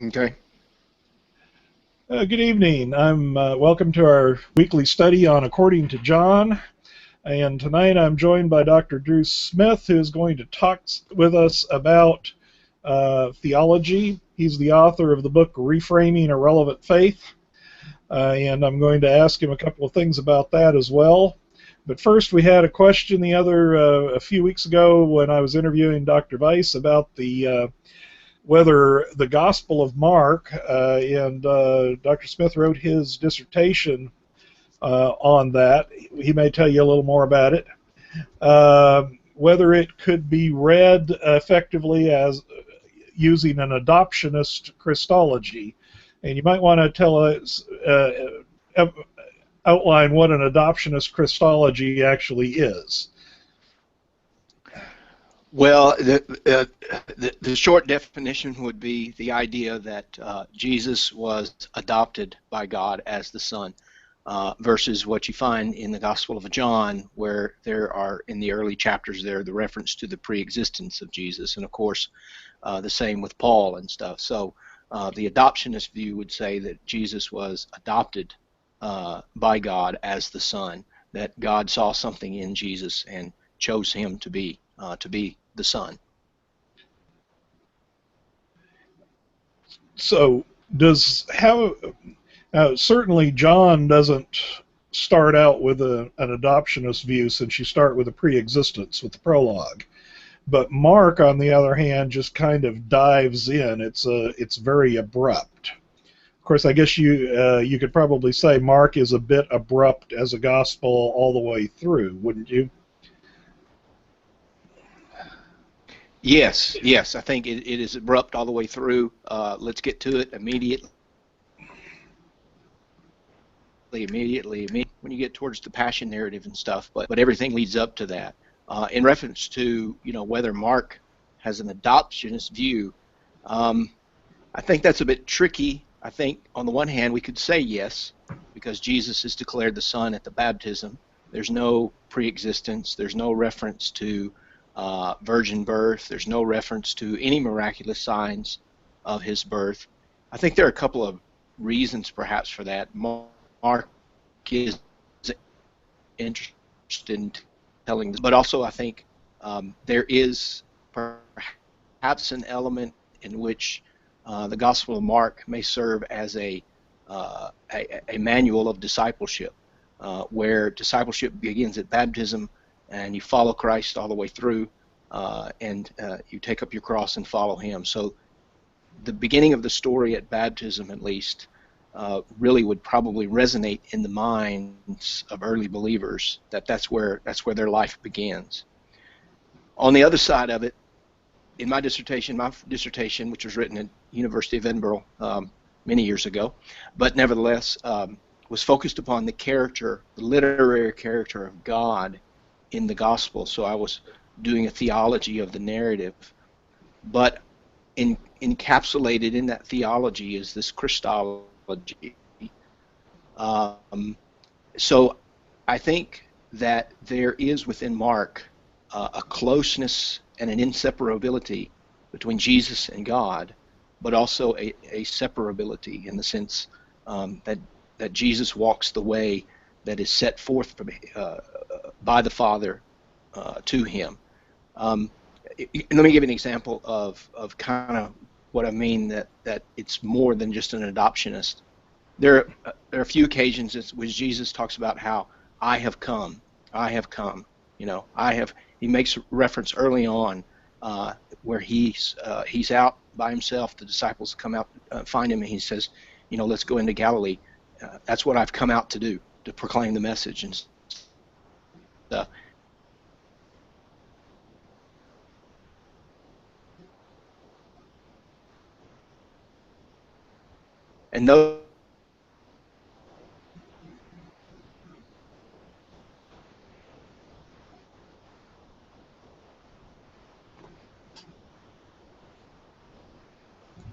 Okay. Good evening. I'm welcome to our weekly study on According to John. And tonight I'm joined by Dr. Drew Smith, who is going to talk with us about theology. He's the author of the book Reframing a Relevant Faith. And I'm going to ask him a couple of things about that as well. But first, we had a question a few weeks ago when I was interviewing Dr. Weiss about whether the Gospel of Mark, and Dr. Smith wrote his dissertation on that. He may tell you a little more about it. Whether it could be read effectively as using an adoptionist Christology. And you might want to tell us, outline what an adoptionist Christology actually is. Well, the short definition would be the idea that Jesus was adopted by God as the Son, versus what you find in the Gospel of John, where there are, in the early chapters there, the reference to the pre-existence of Jesus, and of course the same with Paul and stuff. So the adoptionist view would say that Jesus was adopted by God as the Son, that God saw something in Jesus and chose him to be the Son. So certainly John doesn't start out with an adoptionist view, since you start with a pre-existence with the prologue. But Mark, on the other hand, just kind of dives in. It's very abrupt. Of course, I guess you could probably say Mark is a bit abrupt as a gospel all the way through, wouldn't you? Yes, I think it is abrupt all the way through. Let's get to it immediately. When you get towards the passion narrative and stuff, but everything leads up to that. In reference to whether Mark has an adoptionist view, I think that's a bit tricky. I think on the one hand we could say yes, because Jesus is declared the Son at the baptism. There's no pre-existence. There's no reference to virgin birth. There's no reference to any miraculous signs of his birth. I think there are a couple of reasons perhaps for that. Mark is interested in telling this, but also I think there is perhaps an element in which the Gospel of Mark may serve as a manual of discipleship, where discipleship begins at baptism, and you follow Christ all the way through, and you take up your cross and follow him. So the beginning of the story at baptism, at least, really would probably resonate in the minds of early believers, that's where their life begins. On the other side of it, in my dissertation, which was written at University of Edinburgh many years ago, but nevertheless was focused upon the literary character of God in the gospel. So I was doing a theology of the narrative, but encapsulated in that theology is this Christology. So I think that there is within Mark a closeness and an inseparability between Jesus and God, but also a separability in the sense that Jesus walks the way that is set forth by the Father to him. Let me give you an example of kind of what I mean, that it's more than just an adoptionist. There are a few occasions which Jesus talks about how I have come. He makes reference early on where he's out by himself. The disciples come out, find him, and he says, let's go into Galilee. That's what I've come out to do, to proclaim the message and stuff. And those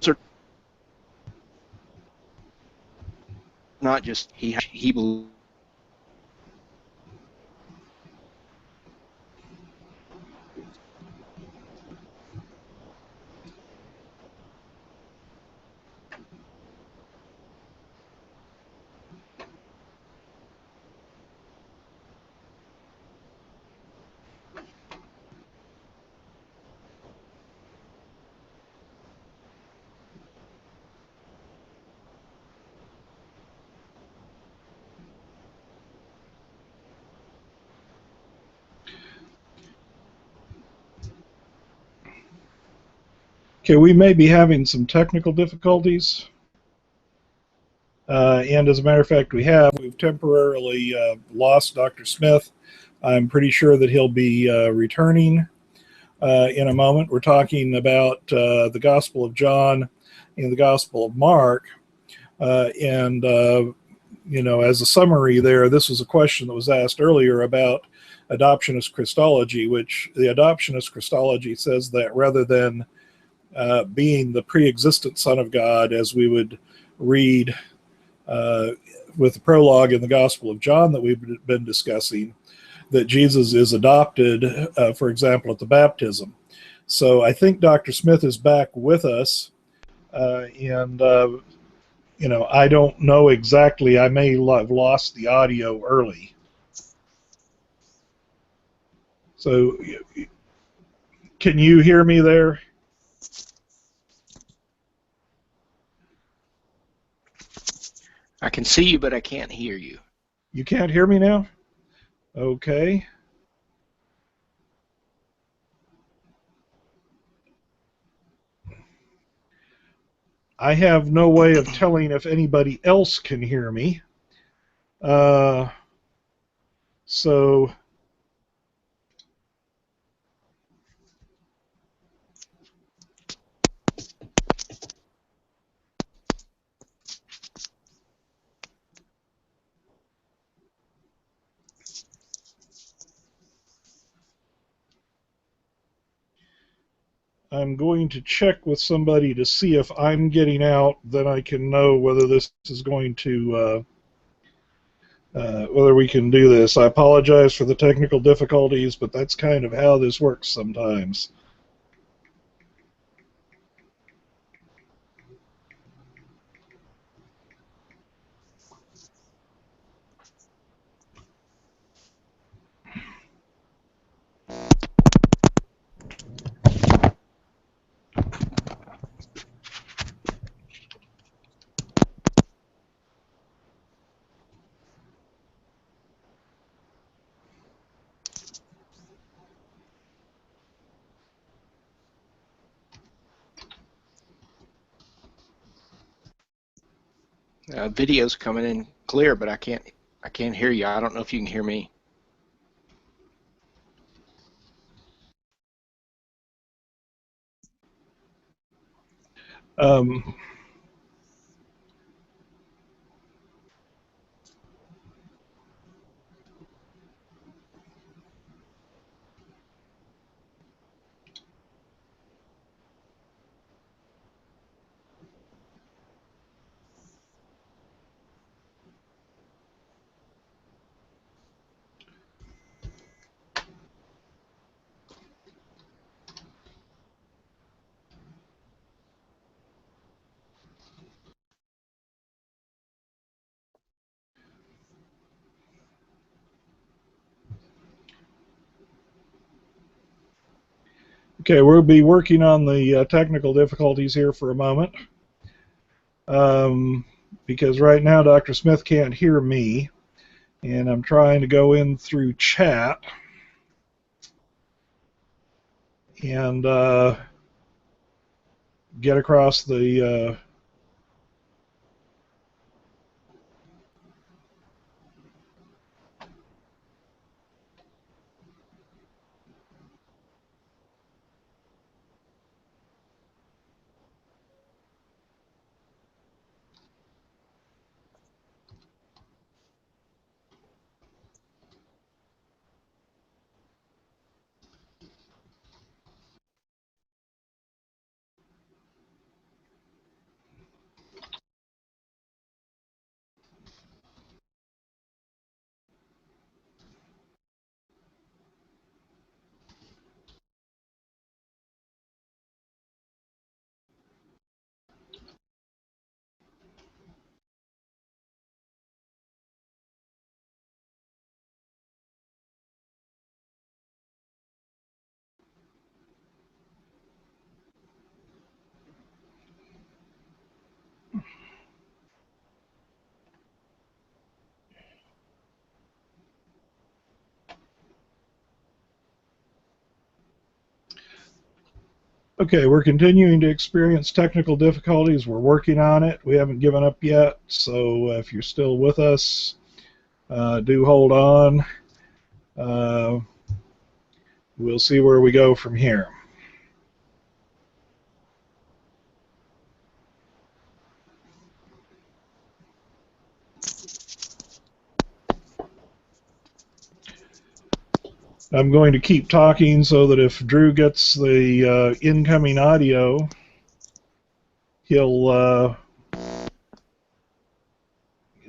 are not just he believes. Okay, we may be having some technical difficulties. And as a matter of fact, we've temporarily lost Dr. Smith. I'm pretty sure that he'll be returning in a moment. We're talking about the Gospel of John and the Gospel of Mark. And as a summary there, this was a question that was asked earlier about adoptionist Christology, which the adoptionist Christology says that rather than being the pre-existent Son of God, as we would read with the prologue in the Gospel of John that we've been discussing, that Jesus is adopted, for example, at the baptism. So I think Dr. Smith is back with us, and I don't know exactly. I may have lost the audio early. So can you hear me there? I can see you, but I can't hear you. You can't hear me now? Okay. I have no way of telling if anybody else can hear me. Uh, so I'm going to check with somebody to see if I'm getting out. Then I can know whether this is going to whether we can do this. I apologize for the technical difficulties, but that's kind of how this works sometimes. Video's coming in clear, but I can't hear you. I don't know if you can hear me. Um, okay, we'll be working on the technical difficulties here for a moment. Because right now Dr. Smith can't hear me, and I'm trying to go in through chat and get across the Okay, we're continuing to experience technical difficulties. We're working on it. We haven't given up yet. So if you're still with us, do hold on. Uh, we'll see where we go from here. I'm going to keep talking so that if Drew gets the incoming audio, he'll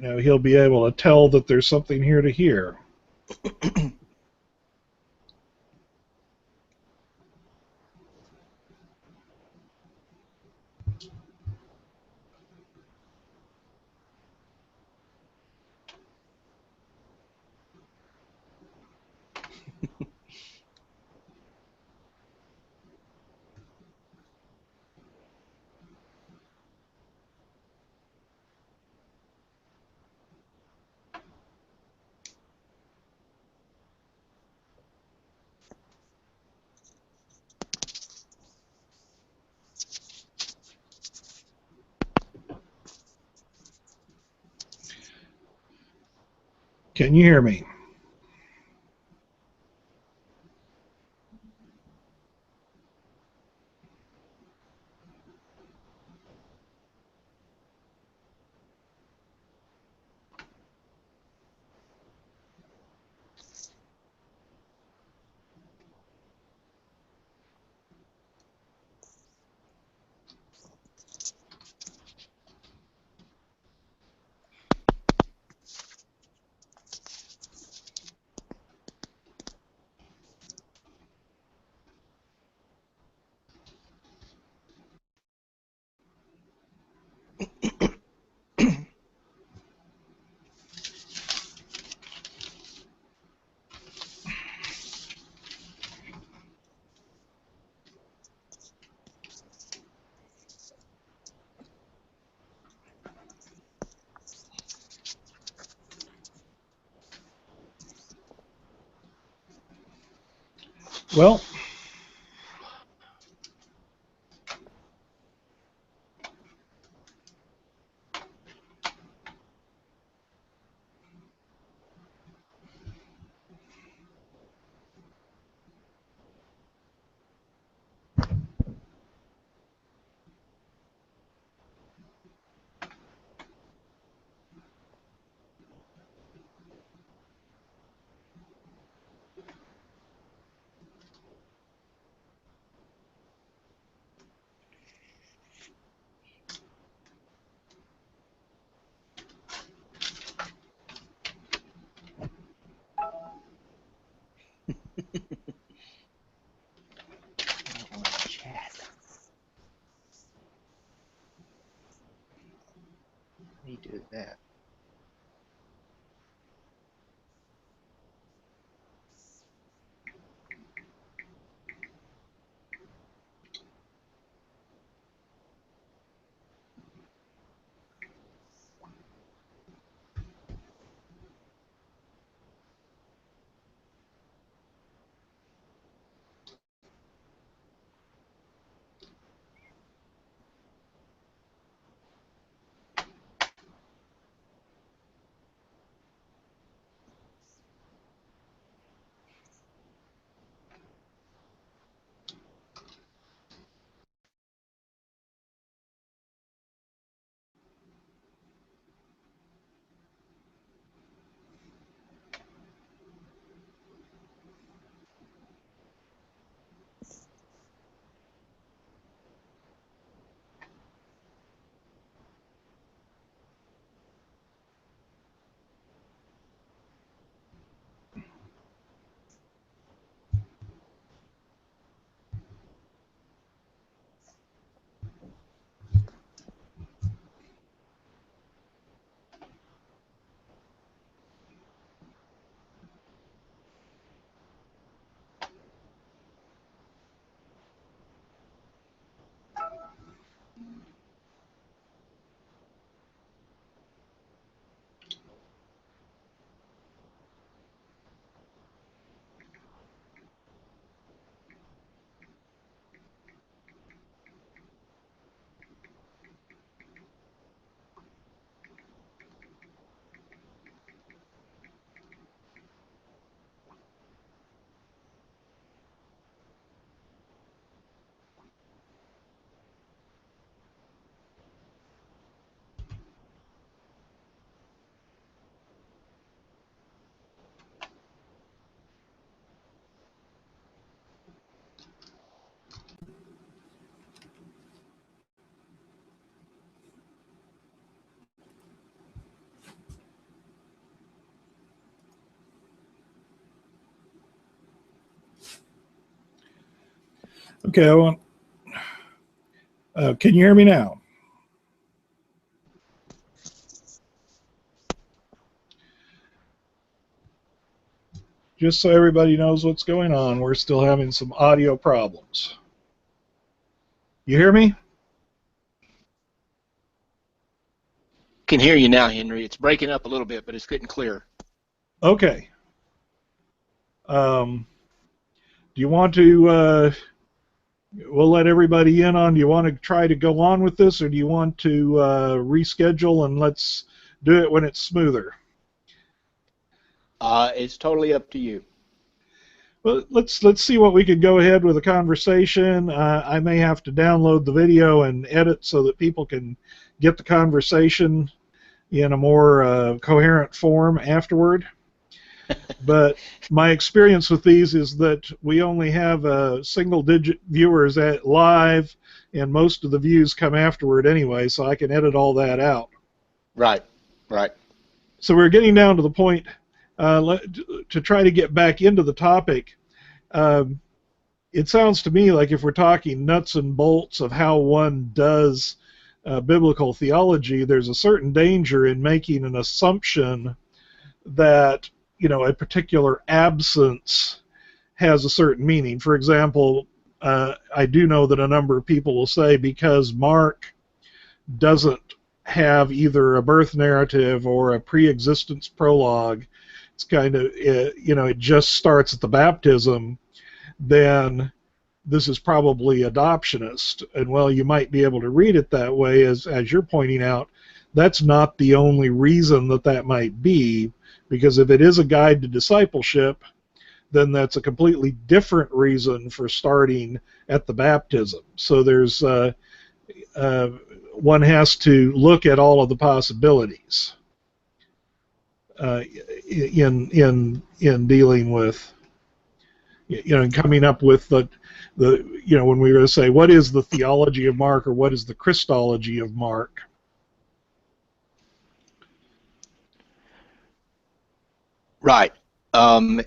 he'll be able to tell that there's something here to hear. Can you hear me? Well, Chat. Let me do that. Okay, can you hear me now? Just so everybody knows what's going on, we're still having some audio problems. You hear me? Can hear you now, Henry. It's breaking up a little bit, but it's getting clear. Okay. Do you want to, we'll let everybody in on, do you want to try to go on with this, or do you want to reschedule and let's do it when it's smoother? It's totally up to you. Well, let's see what we could go ahead with a conversation. I may have to download the video and edit so that people can get the conversation in a more coherent form afterward. But my experience with these is that we only have single-digit viewers at live, and most of the views come afterward anyway, so I can edit all that out. Right, right. So we're getting down to the point to try to get back into the topic. It sounds to me like if we're talking nuts and bolts of how one does biblical theology, there's a certain danger in making an assumption that a particular absence has a certain meaning. For example, I do know that a number of people will say because Mark doesn't have either a birth narrative or a pre-existence prologue, it's kind of, it just starts at the baptism, then this is probably adoptionist. And well, you might be able to read it that way, as you're pointing out. That's not the only reason that might be, because if it is a guide to discipleship, then that's a completely different reason for starting at the baptism. So there's one has to look at all of the possibilities in dealing with, and coming up with the when we were to say what is the theology of Mark or what is the Christology of Mark. Right. And,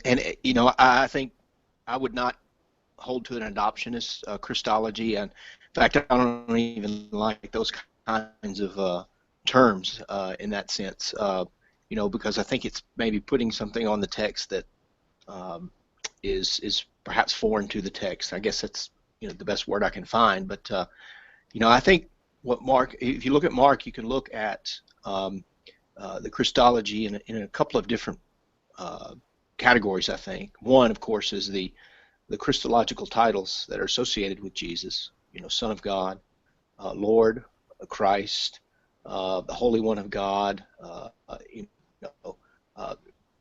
I think I would not hold to an adoptionist Christology. And in fact, I don't even like those kinds of terms in that sense, because I think it's maybe putting something on the text that is perhaps foreign to the text. I guess that's, the best word I can find. But, I think what Mark, if you look at Mark, you can look at the Christology in a couple of different categories, I think. One, of course, is the Christological titles that are associated with Jesus, Son of God, Lord, Christ, the Holy One of God,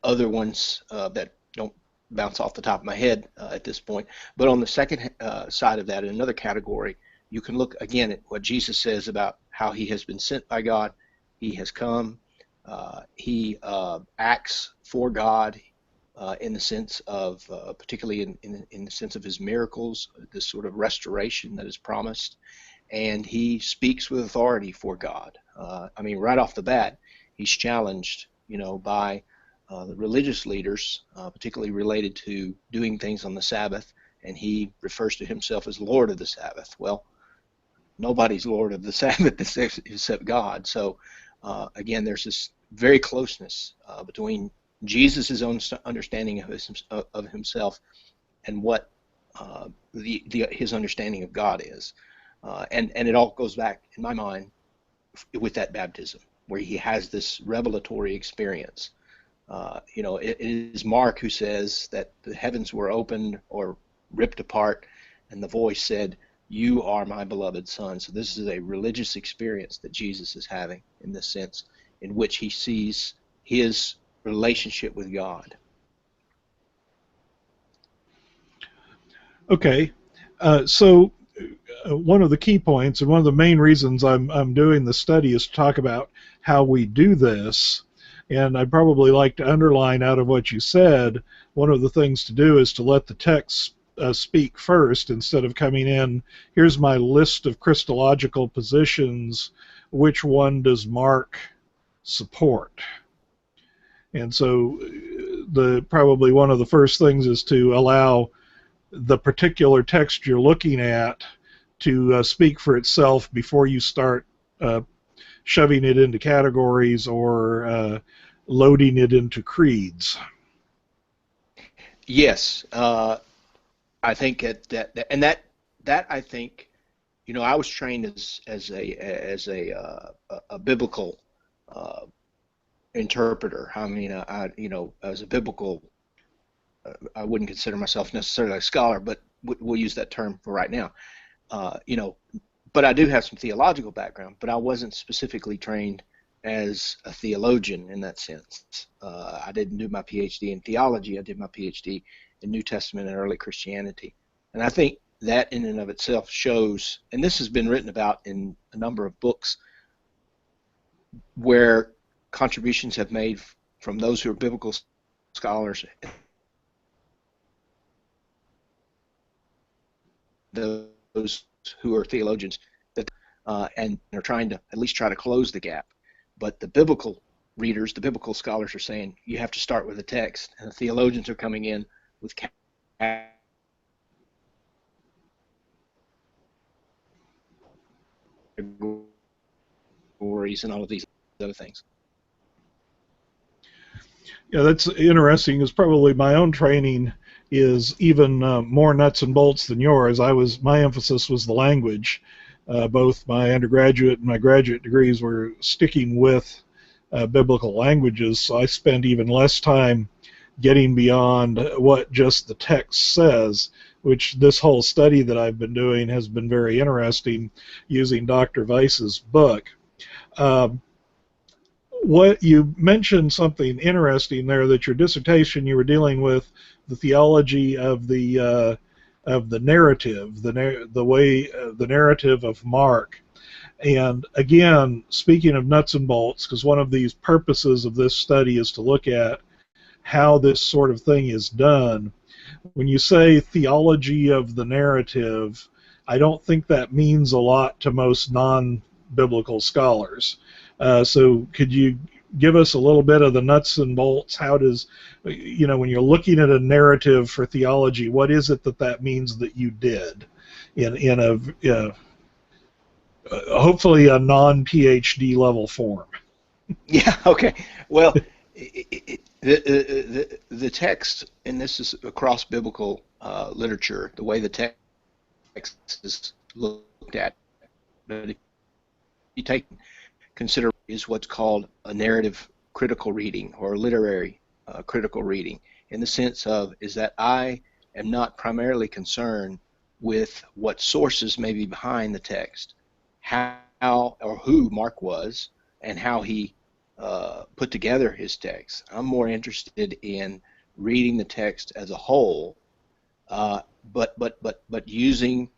other ones that don't bounce off the top of my head at this point. But on the second side of that, in another category, you can look again at what Jesus says about how he has been sent by God. He has come. He acts for God in the sense of, particularly in the sense of his miracles, this sort of restoration that is promised, and he speaks with authority for God. Right off the bat, he's challenged, by the religious leaders, particularly related to doing things on the Sabbath, and he refers to himself as Lord of the Sabbath. Well, nobody's Lord of the Sabbath except God. So again, there's this very closeness between Jesus' own understanding of himself and what his understanding of God is. And it all goes back, in my mind, with that baptism, where he has this revelatory experience. It is Mark who says that the heavens were opened or ripped apart, and the voice said, "You are my beloved Son." So this is a religious experience that Jesus is having in this sense, in which he sees his relationship with God. Okay, so one of the key points and one of the main reasons I'm doing the study is to talk about how we do this. And I'd probably like to underline out of what you said, one of the things to do is to let the text speak first instead of coming in, here's my list of Christological positions, which one does Mark support? And so probably one of the first things is to allow the particular text you're looking at to speak for itself before you start shoving it into categories or loading it into creeds. Yes, I think that I think, I was trained as a biblical interpreter. I mean, as a biblical, I wouldn't consider myself necessarily a scholar, but we'll use that term for right now. Uh, you know, but I do have some theological background, but I wasn't specifically trained as a theologian in that sense. I didn't do my PhD in theology. I did my PhD in New Testament and early Christianity. And I think that in and of itself shows, and this has been written about in a number of books where contributions have made from those who are biblical scholars, those who are theologians, that and they're trying to at least try to close the gap. But the biblical readers, the biblical scholars are saying you have to start with the text, and the theologians are coming in with categories and all of these other things. Yeah, that's interesting. Is probably my own training is even more nuts and bolts than yours. My emphasis was the language. Both my undergraduate and my graduate degrees were sticking with biblical languages, so I spent even less time getting beyond what just the text says, which this whole study that I've been doing has been very interesting using Dr. Weiss's book. What you mentioned something interesting there, that your dissertation you were dealing with the theology of the narrative, the narrative of Mark. And again, speaking of nuts and bolts, because one of these purposes of this study is to look at how this sort of thing is done. When you say theology of the narrative, I don't think that means a lot to most non-biblical scholars. So could you give us a little bit of the nuts and bolts? How does, when you're looking at a narrative for theology, what is it that means that you did in a hopefully a non-PhD level form? Yeah, okay. Well, the text, and this is across biblical literature, the way the text is looked at, but if you take consider is what's called a narrative critical reading or literary critical reading, in the sense of is that I am not primarily concerned with what sources may be behind the text, how or who Mark was, and how he put together his text. I'm more interested in reading the text as a whole, but using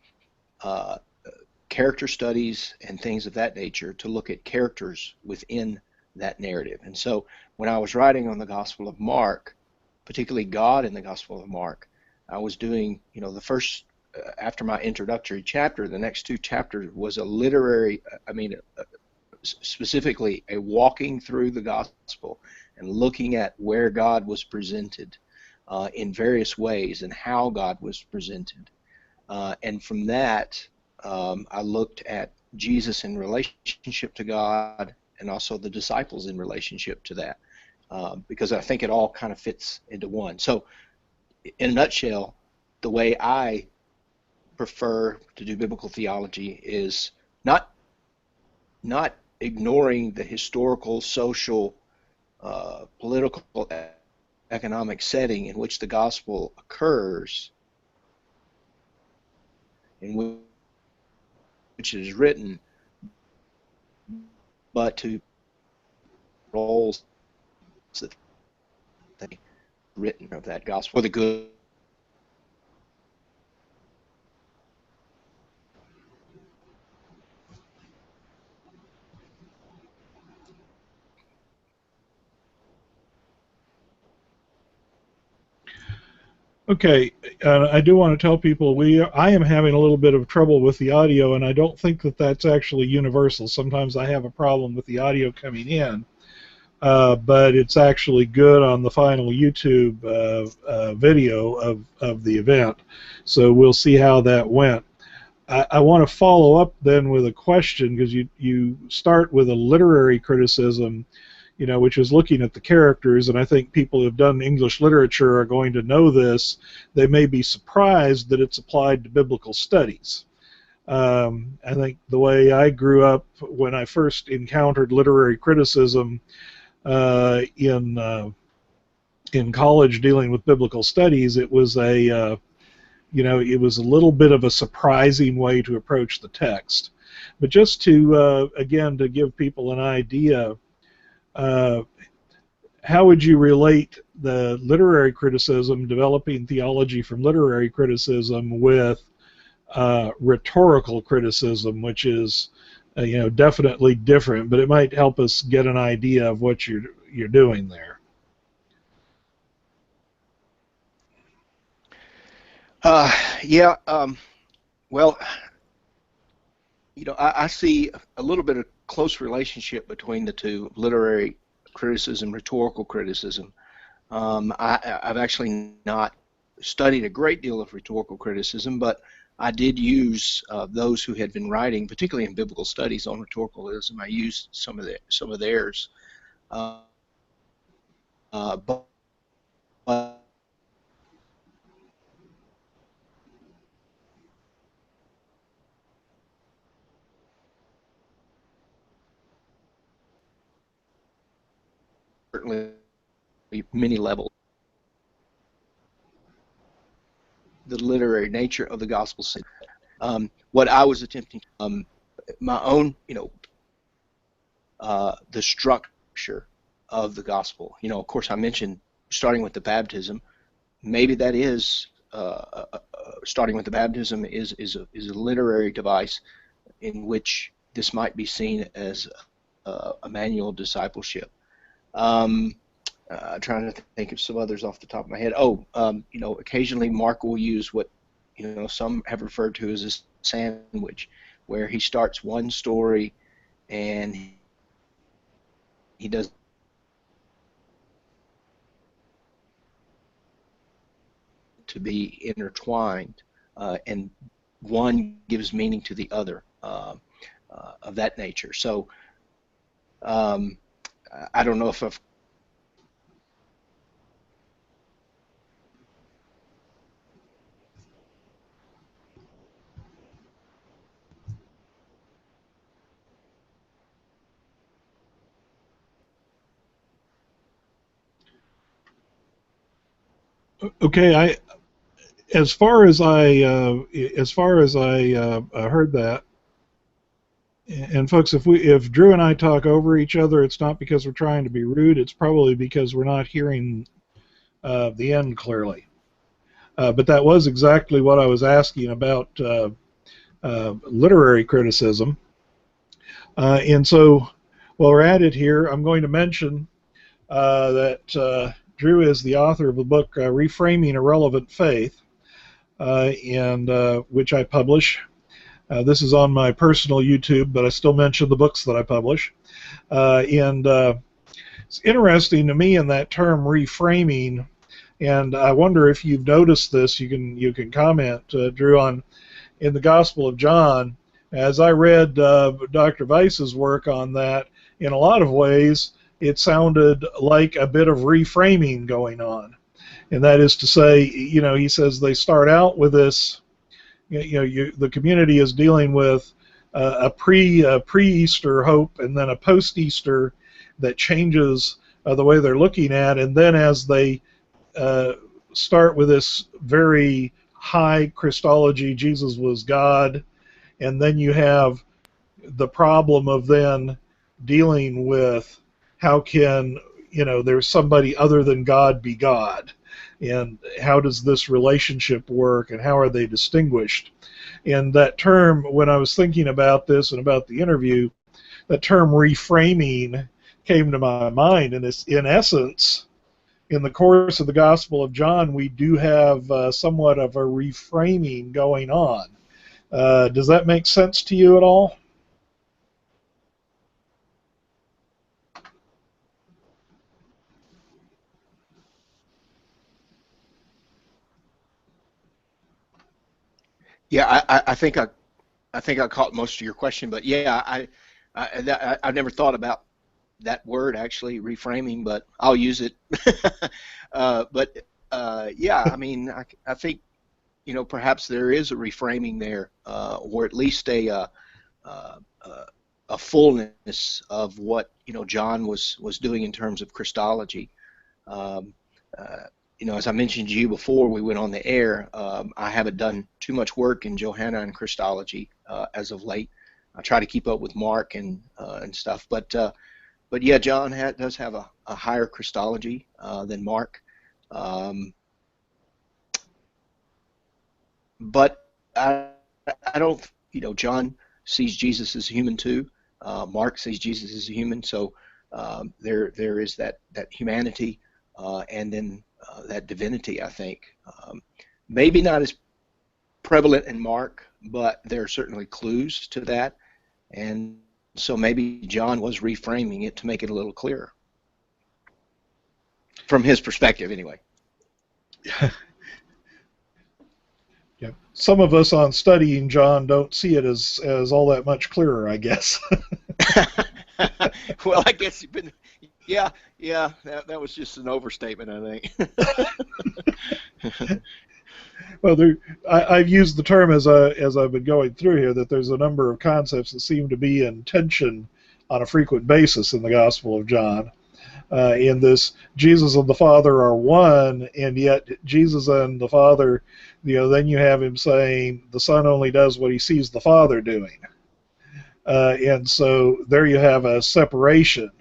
character studies and things of that nature to look at characters within that narrative. And so when I was writing on the Gospel of Mark, particularly God in the Gospel of Mark, I was doing, the first, after my introductory chapter, the next two chapters was a literary, specifically a walking through the Gospel and looking at where God was presented in various ways and how God was presented. And from that, I looked at Jesus in relationship to God and also the disciples in relationship to that, because I think it all kind of fits into one. So in a nutshell, the way I prefer to do biblical theology is not ignoring the historical, social, political, economic setting in which the gospel occurs, in which it is written, but to roles that they written of that gospel for the good. Okay, I do want to tell people I am having a little bit of trouble with the audio, and I don't think that that's actually universal. Sometimes I have a problem with the audio coming in. but it's actually good on the final YouTube video of the event. So we'll see how that went. I want to follow up then with a question, because you start with a literary criticism, which is looking at the characters, and I think people who have done English literature are going to know this. They may be surprised that it's applied to biblical studies. I think the way I grew up when I first encountered literary criticism in college dealing with biblical studies, it was it was a little bit of a surprising way to approach the text. But just to again, to give people an idea, how would you relate the literary criticism, developing theology from literary criticism, with rhetorical criticism, which is definitely different, but it might help us get an idea of what you're doing there. Yeah. Well, I see a little bit of close relationship between the two: literary criticism, rhetorical criticism. I've actually not studied a great deal of rhetorical criticism, but I did use those who had been writing, particularly in biblical studies, on rhetoricalism. I used some of theirs, but certainly many levels. The literary nature of the gospel. What I was attempting, my own, the structure of the gospel. Of course, I mentioned starting with the baptism. Maybe that is starting with the baptism is a literary device in which this might be seen as a manual of discipleship. Trying to think of some others off the top of my head. Occasionally Mark will use what some have referred to as a sandwich, where he starts one story and he does to be intertwined, and one gives meaning to the other, of that nature. So I don't know if I've Okay, as far as I heard that, and folks, if Drew and I talk over each other, it's not because we're trying to be rude. It's probably because we're not hearing the end clearly. But that was exactly what I was asking about literary criticism. And so, while we're at it here, I'm going to mention that Drew is the author of the book Reframing Irrelevant Faith, and which I publish. This is on my personal YouTube, but I still mention the books that I publish. It's interesting to me in that term reframing, and I wonder if you've noticed this. You can comment, Drew, on in the Gospel of John. As I read Dr. Weiss's work on that, in a lot of ways, it sounded like a bit of reframing going on. And that is to say, he says they start out with this, the community is dealing with a pre-Easter hope and then a post-Easter that changes the way they're looking at, and then as they start with this very high Christology, Jesus was God, and then you have the problem of then dealing with how can there's somebody other than God be God, and how does this relationship work, and how are they distinguished? And that term, when I was thinking about this and about the interview, that term reframing came to my mind, and it's in essence, in the course of the Gospel of John, we do have somewhat of a reframing going on. Does that make sense to you at all? Yeah, I think I caught most of your question, but yeah, I've never thought about that word actually, reframing, but I'll use it. But yeah, I mean, I think perhaps there is a reframing there, or at least uh, a fullness of what John was doing in terms of Christology. Um, uh, as I mentioned to you before we went on the air, I haven't done too much work in Johannine Christology as of late. I try to keep up with Mark and stuff, but yeah, John does have a higher Christology than Mark, um, but I don't. John sees Jesus as human too. Mark sees Jesus as a human, so there is that humanity and then that divinity. I think maybe not as prevalent in Mark, but there are certainly clues to that, and so maybe John was reframing it to make it a little clearer from his perspective, anyway. Yeah. Some of us on studying John don't see it as all that much clearer, I guess. Well, I guess you've been, yeah, yeah. That was just an overstatement, I think. Well, I've used the term as I've been going through here that there's a number of concepts that seem to be in tension on a frequent basis in the Gospel of John. In this, Jesus and the Father are one, and yet Jesus and the Father, then you have him saying the Son only does what he sees the Father doing. And so there you have a separation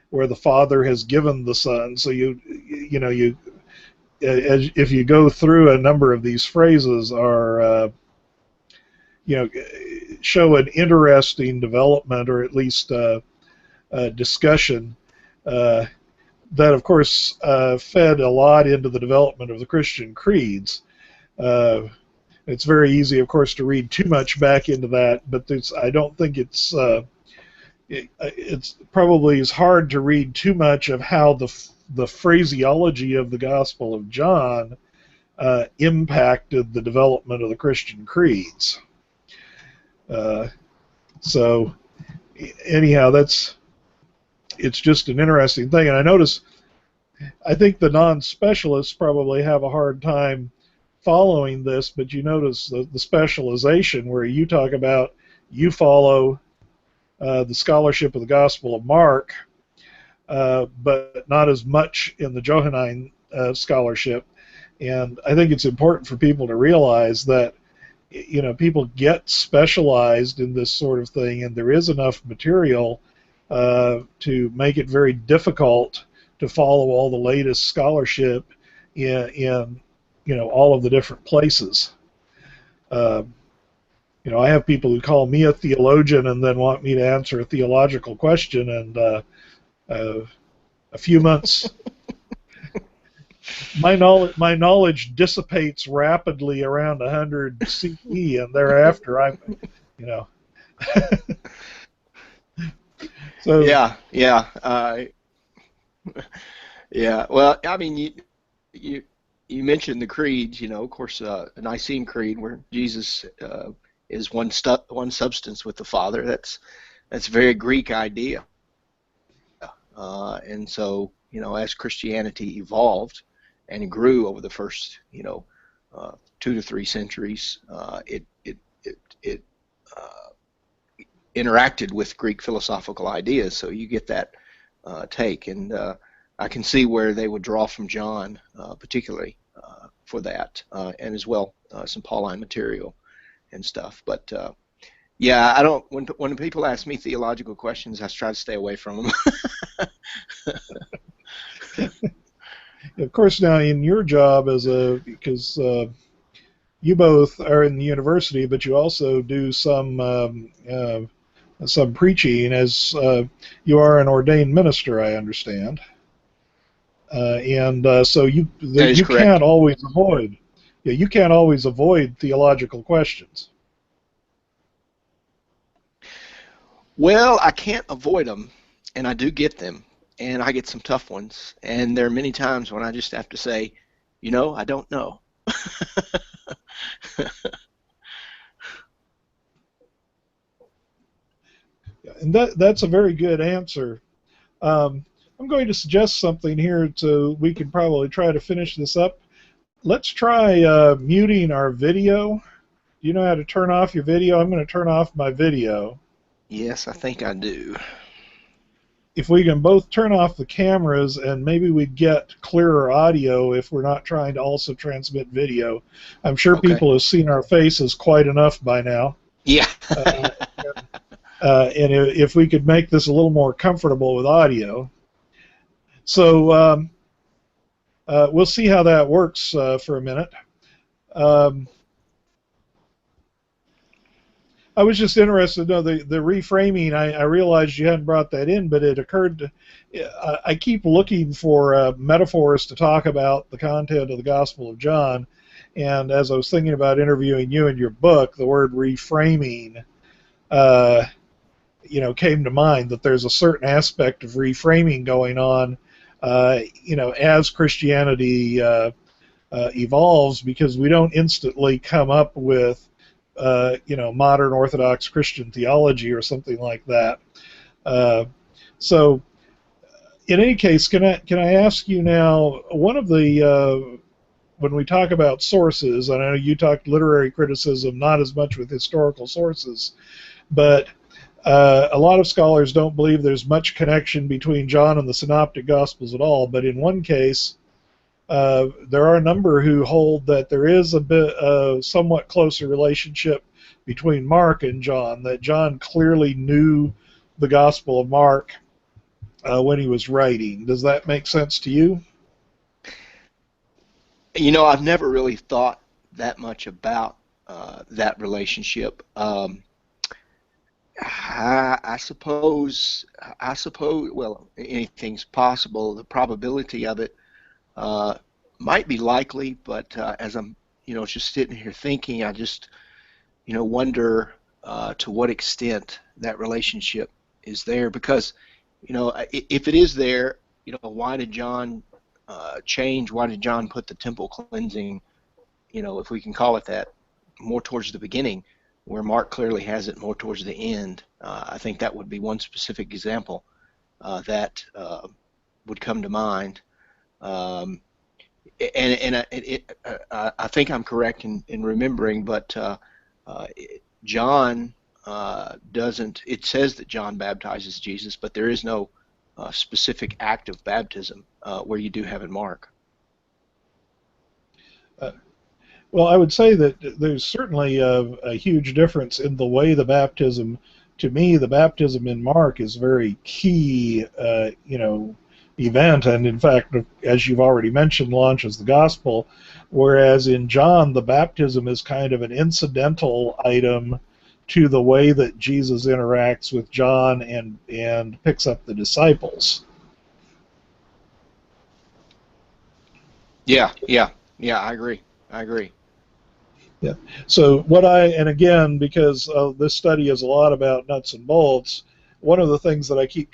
where the Father has given the Son. So you if you go through a number of these phrases are show an interesting development or at least discussion uh, that of course fed a lot into the development of the Christian creeds. Uh, it's very easy, of course, to read too much back into that, but I don't think it's probably is hard to read too much of how the phraseology of the Gospel of John impacted the development of the Christian creeds. Uh, so anyhow, it's just an interesting thing, and I think the non-specialists probably have a hard time following this, but you notice the specialization where you follow the scholarship of the Gospel of Mark, but not as much in the Johannine scholarship. And I think it's important for people to realize that people get specialized in this sort of thing, and there is enough material to make it very difficult to follow all the latest scholarship in all of the different places. Uh, I have people who call me a theologian and then want me to answer a theological question, and a few months, my knowledge dissipates rapidly around 100 CE, and thereafter you know. So Yeah. Yeah. Well, I mean, you you mentioned the creeds. Of course, the Nicene Creed, where Jesus is one substance with the Father. That's a very Greek idea. And so, as Christianity evolved and grew over the first, 2 to 3 centuries, it interacted with Greek philosophical ideas. So you get that take, and I can see where they would draw from John, particularly for that, and as well some Pauline material and stuff. But yeah, I don't. When people ask me theological questions, I try to stay away from them. of course, now in your job because you both are in the university, but you also do some preaching as you are an ordained minister, I understand. And so That is you correct. can't always avoid, yeah, you can't always avoid theological questions. Well, I can't avoid them, and I do get them, and I get some tough ones. And there are many times when I just have to say, I don't know. And that's a very good answer. I'm going to suggest something here so we can probably try to finish this up. Let's try muting our video. Do you know how to turn off your video? I'm going to turn off my video. Yes, I think I do. If we can both turn off the cameras, and maybe we'd get clearer audio if we're not trying to also transmit video. I'm sure Okay. people have seen our faces quite enough by now. Yeah. And if we could make this a little more comfortable with audio. So we'll see how that works for a minute. I was just interested to know the reframing. I realized you hadn't brought that in, but it occurred to, I keep looking for metaphors to talk about the content of the Gospel of John, and as I was thinking about interviewing you in your book, the word reframing came to mind, that there's a certain aspect of reframing going on as Christianity evolves, because we don't instantly come up with modern Orthodox Christian theology or something like that. So, in any case, can I ask you now, one of the when we talk about sources, and I know you talked literary criticism, not as much with historical sources, but a lot of scholars don't believe there's much connection between John and the Synoptic Gospels at all. But in one case, there are a number who hold that there is a somewhat closer relationship between Mark and John, that John clearly knew the Gospel of Mark when he was writing. Does that make sense to you? I've never really thought that much about that relationship. I suppose, well, anything's possible. The probability of it might be likely, but as I'm, just sitting here thinking, I just, wonder to what extent that relationship is there. Because, if it is there, why did John change? Why did John put the temple cleansing, if we can call it that, more towards the beginning, where Mark clearly has it more towards the end? I think that would be one specific example that would come to mind. I think I'm correct in remembering, but John doesn't. It says that John baptizes Jesus, but there is no specific act of baptism where you do have in Mark. Well, I would say that there's certainly a huge difference in the way the baptism. To me, the baptism in Mark is very key, event, and in fact, as you've already mentioned, launches the gospel. Whereas in John, the baptism is kind of an incidental item to the way that Jesus interacts with John and picks up the disciples. Yeah, I agree. Yeah. So and again, because this study is a lot about nuts and bolts, one of the things that I keep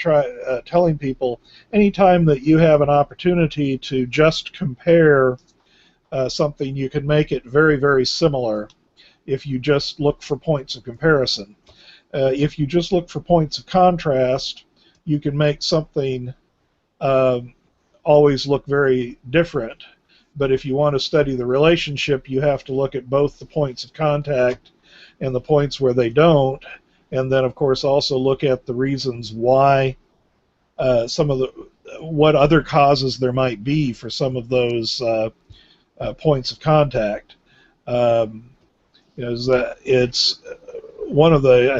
telling people, anytime that you have an opportunity to just compare something, you can make it very, very similar if you just look for points of comparison. If you just look for points of contrast, you can make something always look very different. But if you want to study the relationship, you have to look at both the points of contact and the points where they don't, and then of course also look at the reasons why what other causes there might be for some of those points of contact. It's I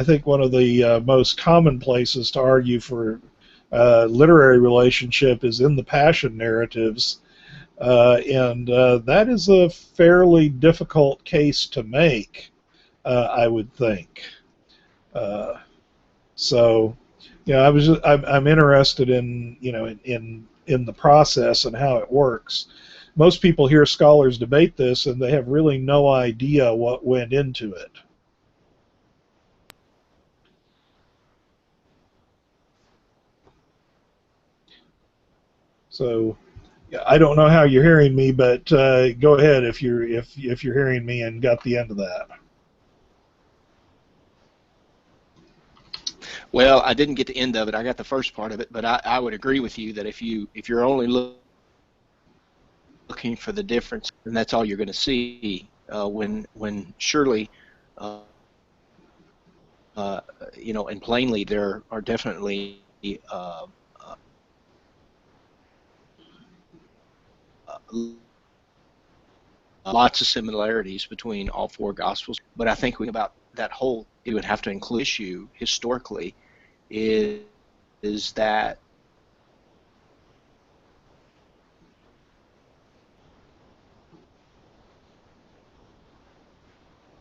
think one of the most common places to argue for literary relationship is in the Passion narratives. And that is a fairly difficult case to make, I would think. So, I'm interested in in the process and how it works. Most people hear scholars debate this, and they have really no idea what went into it. So, I don't know how you're hearing me, but go ahead if you're hearing me and got the end of that. Well, I didn't get the end of it. I got the first part of it, but I would agree with you that if you're only looking for the difference, then that's all you're going to see. When surely, uh, and plainly, there are definitely lots of similarities between all four gospels. But I think about that whole, it would have to include issue historically is that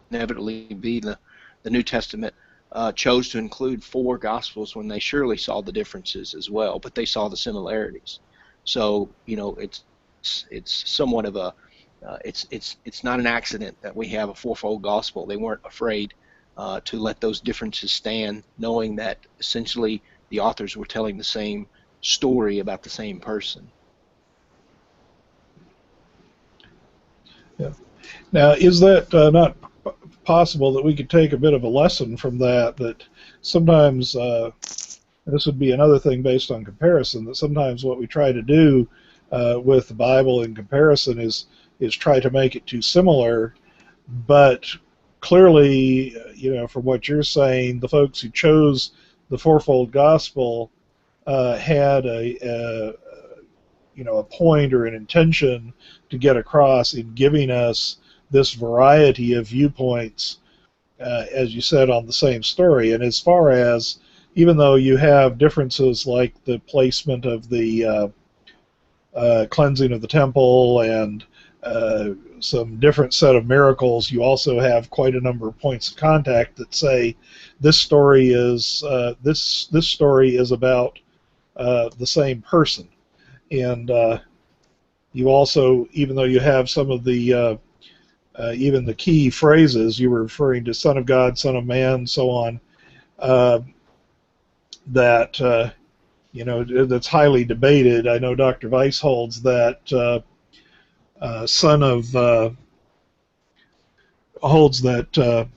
inevitably be the New Testament chose to include four Gospels when they surely saw the differences as well, but they saw the similarities. So it's somewhat of a it's not an accident that we have a fourfold Gospel. They weren't afraid to let those differences stand, knowing that essentially the authors were telling the same story about the same person. Yeah. Now, is that not possible that we could take a bit of a lesson from that? That sometimes this would be another thing based on comparison. That sometimes what we try to do with the Bible in comparison is try to make it too similar, but clearly, from what you're saying, the folks who chose the fourfold gospel had a point or an intention to get across in giving us this variety of viewpoints, as you said, on the same story. And as far as, even though you have differences like the placement of the cleansing of the temple and some different set of miracles, you also have quite a number of points of contact that say this story is this story is about the same person. And you also, even though you have some of the even the key phrases, you were referring to Son of God, Son of Man, so on, uh, that that's highly debated. I know Dr. Weiss holds that Son of holds that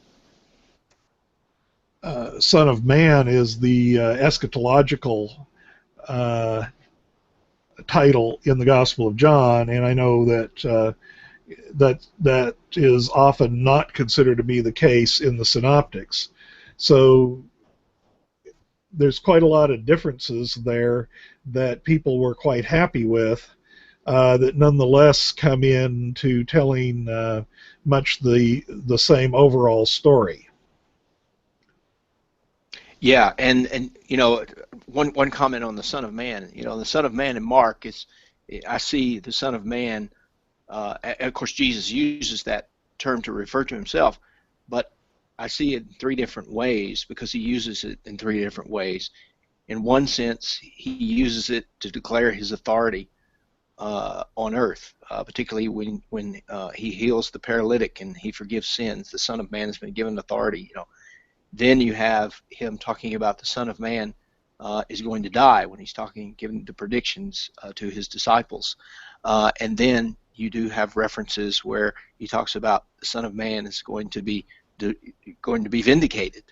Son of Man is the eschatological uh, title in the Gospel of John, and I know that that is often not considered to be the case in the synoptics. So there's quite a lot of differences there that people were quite happy with, that nonetheless come in to telling much the same overall story. Yeah, and one comment on the Son of Man. The Son of Man in Mark is, I see the Son of Man. Of course, Jesus uses that term to refer to himself, but I see it in three different ways because he uses it in three different ways. In one sense, he uses it to declare his authority on earth, particularly when he heals the paralytic and he forgives sins. The Son of Man has been given authority. Then you have him talking about the Son of Man is going to die when he's giving the predictions to his disciples. And then you do have references where he talks about the Son of Man is going to be vindicated,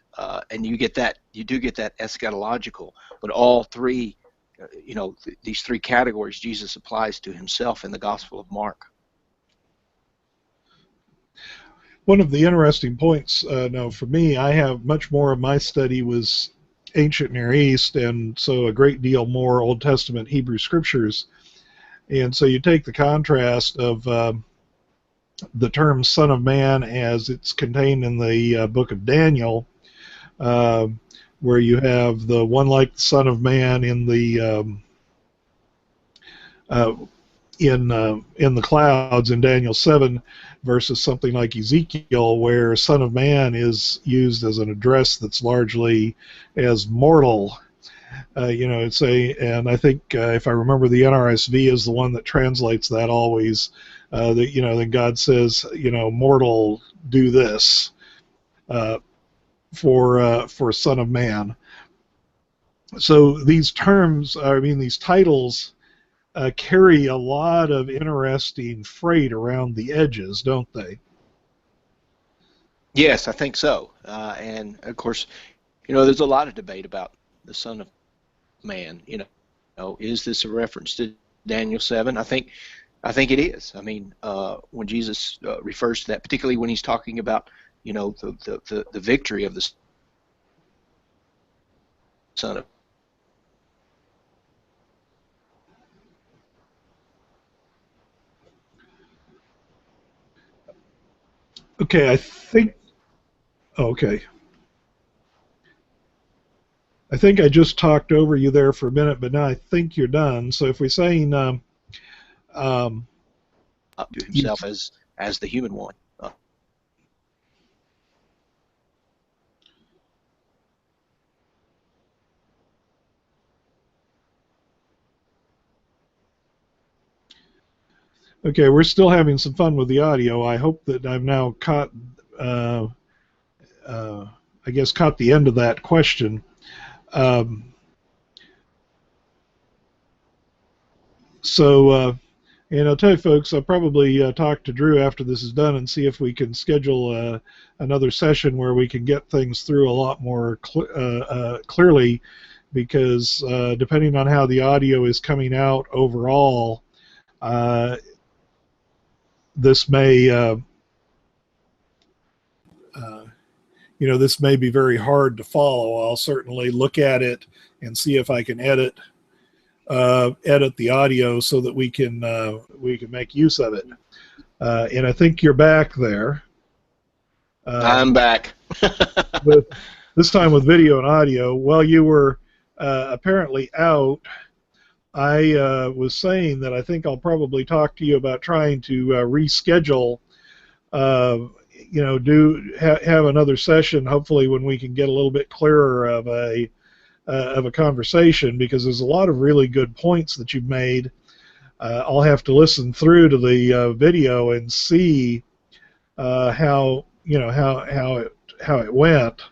and you do get that eschatological. But all three, these three categories Jesus applies to himself in the Gospel of Mark. One of the interesting points, now for me, I have much more of my study was ancient Near East, and so a great deal more Old Testament Hebrew scriptures. And so you take the contrast of the term Son of Man as it's contained in the book of Daniel, uh, where you have the one like the Son of Man in the uh, in the clouds in Daniel 7, versus something like Ezekiel, where Son of Man is used as an address that's largely as mortal. And I think if I remember, the NRSV is the one that translates that always. Then God says, mortal, do this for Son of Man. So these terms, these titles, carry a lot of interesting freight around the edges, don't they? Yes, I think so. And of course, there's a lot of debate about the Son of Man. Is this a reference to Daniel 7? I think it is. I mean, when Jesus refers to that, particularly when he's talking about, the victory of the Son of. Okay, I think. Okay. I think I just talked over you there for a minute, but now I think you're done. So if we're saying Up to you, himself as the human one. okay, we're still having some fun with the audio. I hope that I've now caught, uh, I guess, caught the end of that question. Um, and I'll tell you, folks, I'll probably talk to Drew after this is done and see if we can schedule another session where we can get things through a lot more clearly, because depending on how the audio is coming out overall, this may this may be very hard to follow. I'll certainly look at it and see if I can edit the audio so that we can make use of it. And I think you're back there. I'm back. With this time with video and audio. While you were apparently out, I was saying that I think I'll probably talk to you about trying to reschedule. Have another session, hopefully when we can get a little bit clearer of a conversation, because there's a lot of really good points that you've made. I'll have to listen through to the video and see how it went,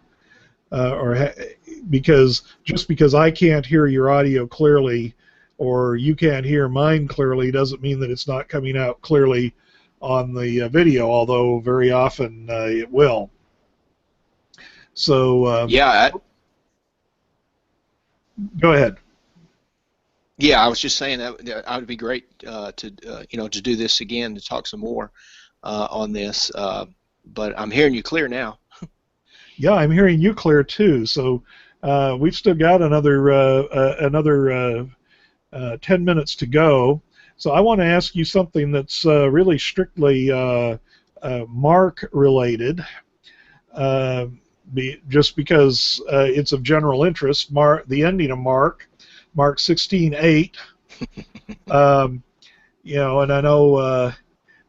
because just because I can't hear your audio clearly or you can't hear mine clearly doesn't mean that it's not coming out clearly on the video, although very often it will. So Yeah. Go ahead. Yeah, I was just saying that would be great to do this again, to talk some more on this. But I'm hearing you clear now. Yeah, I'm hearing you clear too. So we've still got another 10 minutes to go. So I want to ask you something that's really strictly Mark related, just because it's of general interest. The ending of Mark 16:8. And I know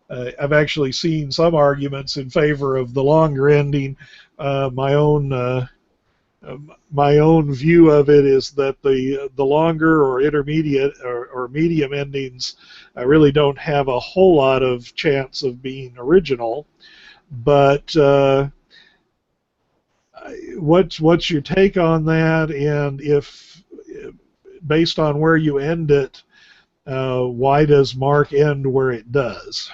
I've actually seen some arguments in favor of the longer ending. My own view of it is that the longer or intermediate or medium endings really don't have a whole lot of chance of being original. But what's your take on that? And if, based on where you end it, why does Mark end where it does?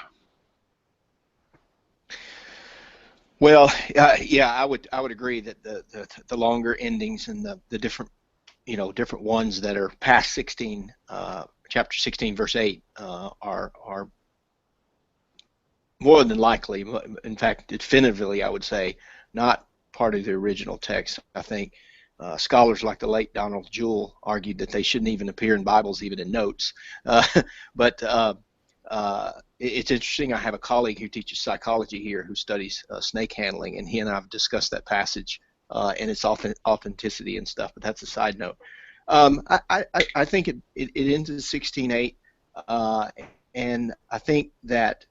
Well, yeah, I would agree that the longer endings and the different ones that are past 16, chapter 16, verse 8, are more than likely, in fact, definitively, I would say, not part of the original text. I think scholars like the late Donald Jewell argued that they shouldn't even appear in Bibles, even in notes. But it's interesting. I have a colleague who teaches psychology here who studies snake handling, and he and I have discussed that passage and its authenticity and stuff. But that's a side note. I think it ends at 16:8, and I think that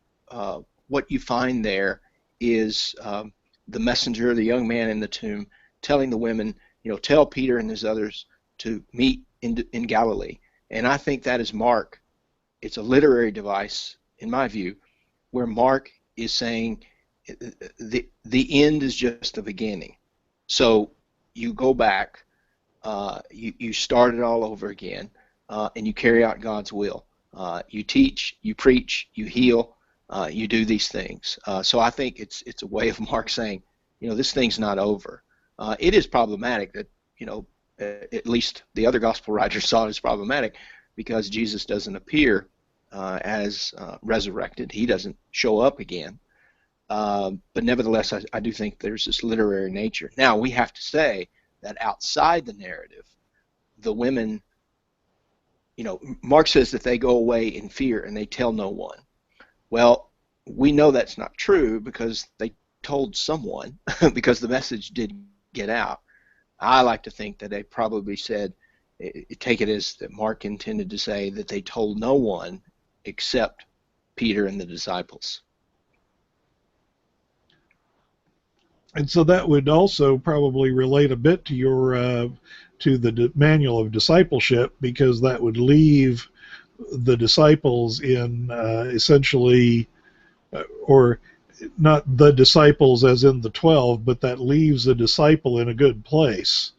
what you find there is the messenger, the young man in the tomb, telling the women, tell Peter and his others to meet in Galilee. And I think that is Mark. It's a literary device, in my view, where Mark is saying the end is just the beginning. So you go back, you start it all over again, and you carry out God's will. You teach, you preach, you heal, you do these things. So I think it's a way of Mark saying, this thing's not over. It is problematic that, at least the other gospel writers saw it as problematic because Jesus doesn't appear as resurrected. He doesn't show up again. But nevertheless, I do think there's this literary nature. Now, we have to say that outside the narrative, the women, Mark says that they go away in fear and they tell no one. Well, we know that's not true because they told someone, because the message did get out. I like to think that they probably said, take it as that Mark intended to say that they told no one except Peter and the disciples. And so that would also probably relate a bit to your to the manual of discipleship, because that would leave the disciples in essentially, or not the disciples as in the 12, but that leaves the disciple in a good place,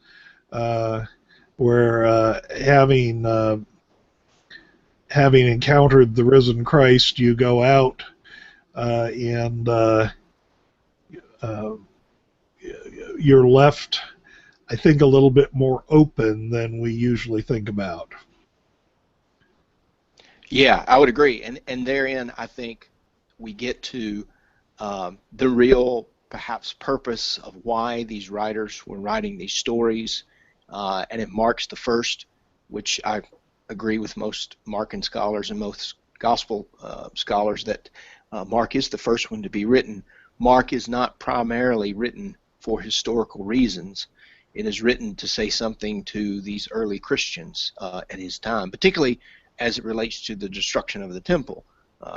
where having encountered the risen Christ, you go out and you're left, I think, a little bit more open than we usually think about. Yeah, I would agree. And therein, I think we get to the real, perhaps, purpose of why these writers were writing these stories. And it marks the first, which I agree with most Markan scholars and most gospel scholars, that Mark is the first one to be written. Mark is not primarily written for historical reasons. It is written to say something to these early Christians at his time, particularly as it relates to the destruction of the temple,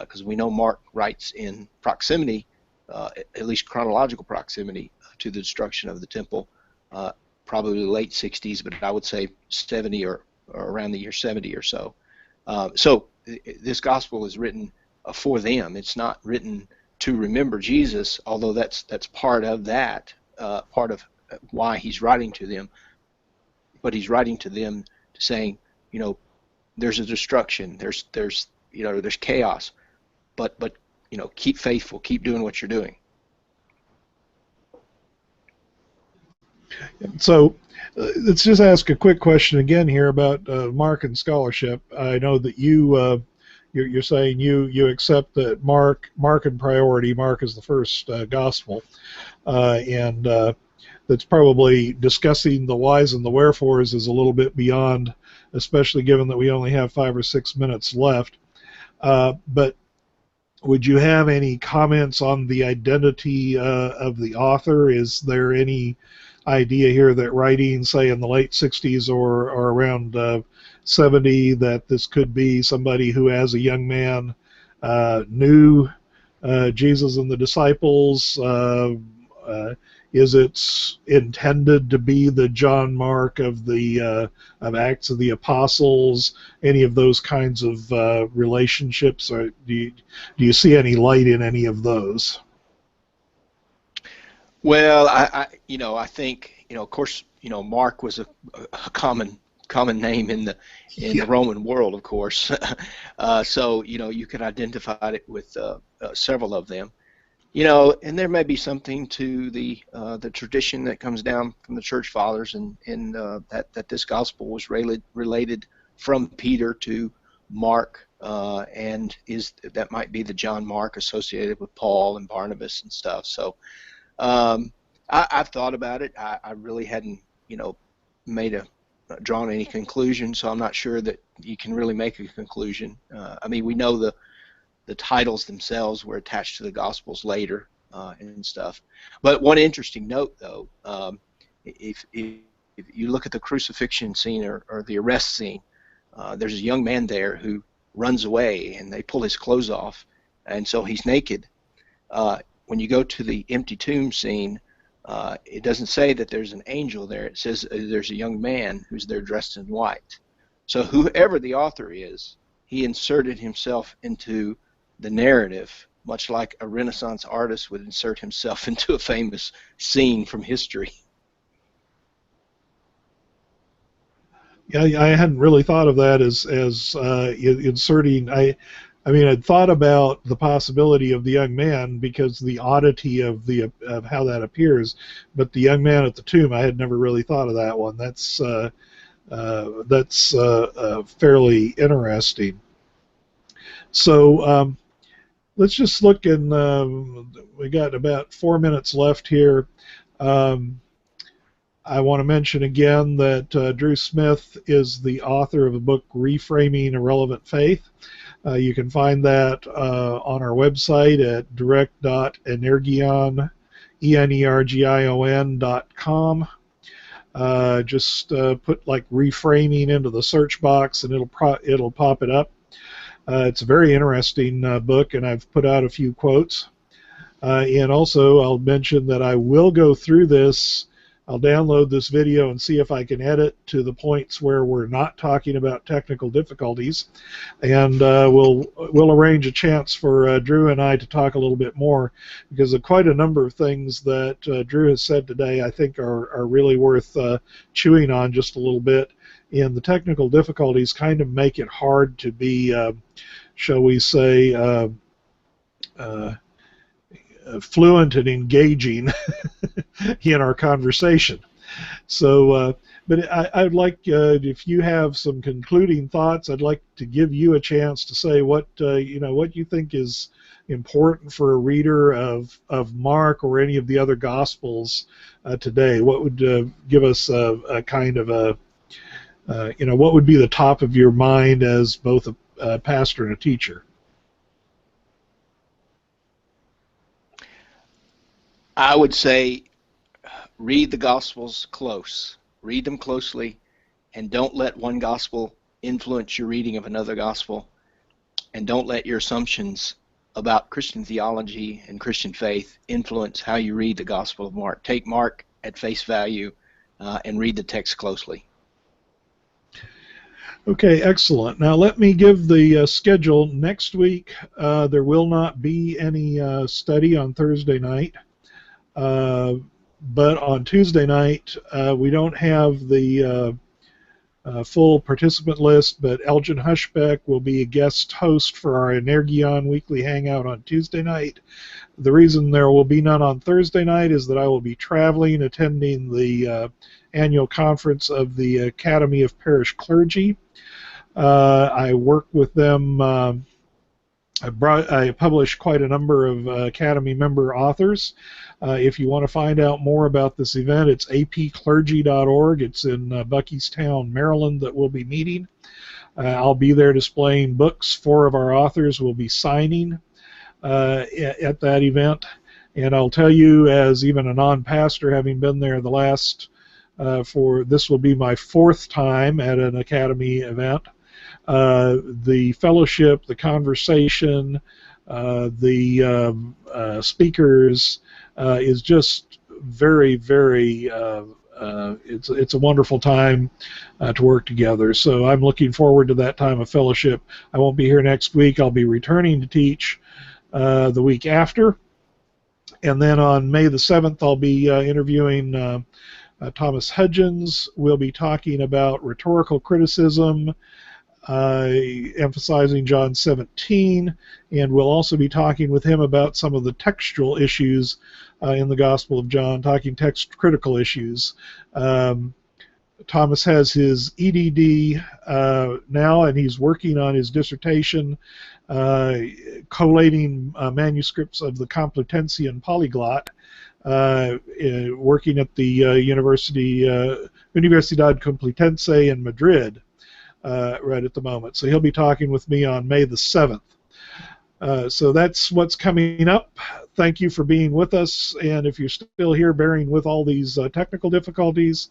because we know Mark writes in proximity, at least chronological proximity, to the destruction of the temple, probably the late 60s, but I would say 70 or around the year 70 or so. So this gospel is written for them. It's not written to remember Jesus, although that's part of that, part of why he's writing to them. But he's writing to them saying, there's a destruction, there's chaos, but keep faithful, keep doing what you're doing. So let's just ask a quick question again here about Markan scholarship. I know that you're saying you accept that Markan priority. Mark is the first gospel, and that's probably discussing the whys and the wherefores is a little bit beyond, especially given that we only have 5 or 6 minutes left. But would you have any comments on the identity of the author? Is there any idea here that writing, say, in the late 60s or around 70, that this could be somebody who, as a young man, knew Jesus and the disciples? Is it intended to be the John Mark of the of Acts of the Apostles? Any of those kinds of relationships, or do you see any light in any of those? Well, I think, of course, Mark was a common name in the Roman world, of course. So you could identify it with several of them. And there may be something to the tradition that comes down from the church fathers, and that this gospel was related from Peter to Mark, and that might be the John Mark associated with Paul and Barnabas and stuff. So I've thought about it. I really hadn't drawn any conclusion, so I'm not sure that you can really make a conclusion. I mean, we know the titles themselves were attached to the Gospels later and stuff. But one interesting note, though, if you look at the crucifixion scene or the arrest scene, there's a young man there who runs away, and they pull his clothes off, and so he's naked. When you go to the empty tomb scene, it doesn't say that there's an angel there. It says there's a young man who's there dressed in white. So whoever the author is, he inserted himself into the narrative, much like a Renaissance artist would insert himself into a famous scene from history. Yeah, I hadn't really thought of that as inserting. I I mean, I'd thought about the possibility of the young man because the oddity of how that appears, but the young man at the tomb, I had never really thought of that one. That's fairly interesting. So let's just look, and we got about 4 minutes left here. I want to mention again that Drew Smith is the author of the book Reframing Irrelevant Faith. You can find that on our website at direct.energion.com. Just put like reframing into the search box, and it'll pop it up. It's a very interesting book, and I've put out a few quotes. And also, I'll mention that I will go through this. I'll download this video and see if I can edit to the points where we're not talking about technical difficulties, and we'll arrange a chance for Drew and I to talk a little bit more, because quite a number of things that Drew has said today I think are really worth chewing on just a little bit. And the technical difficulties kind of make it hard to be, shall we say, fluent and engaging in our conversation. So, but I'd like, if you have some concluding thoughts, I'd like to give you a chance to say what what you think is important for a reader of Mark or any of the other Gospels today. What would give us a kind of a what would be the top of your mind as both a pastor and a teacher? I would say read the Gospels close. Read them closely, and don't let one Gospel influence your reading of another Gospel, and don't let your assumptions about Christian theology and Christian faith influence how you read the Gospel of Mark. Take Mark at face value and read the text closely. Okay, excellent. Now let me give the schedule. Next week there will not be any study on Thursday night. But on Tuesday night, we don't have the full participant list, but Elgin Hushbeck will be a guest host for our Energion weekly hangout on Tuesday night. The reason there will be none on Thursday night is that I will be traveling, attending the annual conference of the Academy of Parish Clergy. I work with them. I publish quite a number of Academy member authors. If you want to find out more about this event, it's apclergy.org. It's in Buckystown, Maryland, that we'll be meeting. I'll be there displaying books. 4 of our authors will be signing at that event. And I'll tell you, as even a non-pastor, having been there the last, this will be my 4th time at an Academy event. The fellowship, the conversation, the speakers is just very, very, it's a wonderful time to work together. So I'm looking forward to that time of fellowship. I won't be here next week. I'll be returning to teach the week after. And then on May the 7th, I'll be interviewing Thomas Hudgens. We'll be talking about rhetorical criticism, emphasizing John 17, and we'll also be talking with him about some of the textual issues in the Gospel of John, talking text-critical issues. Thomas has his EDD now, and he's working on his dissertation, collating manuscripts of the Complutensian Polyglot, working at the Universidad Complutense in Madrid. Right at the moment. So he'll be talking with me on May the 7th. So that's what's coming up. Thank you for being with us, and if you're still here, bearing with all these technical difficulties.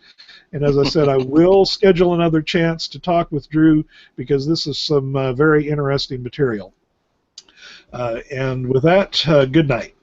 And as I said, I will schedule another chance to talk with Drew, because this is some very interesting material. And with that, good night.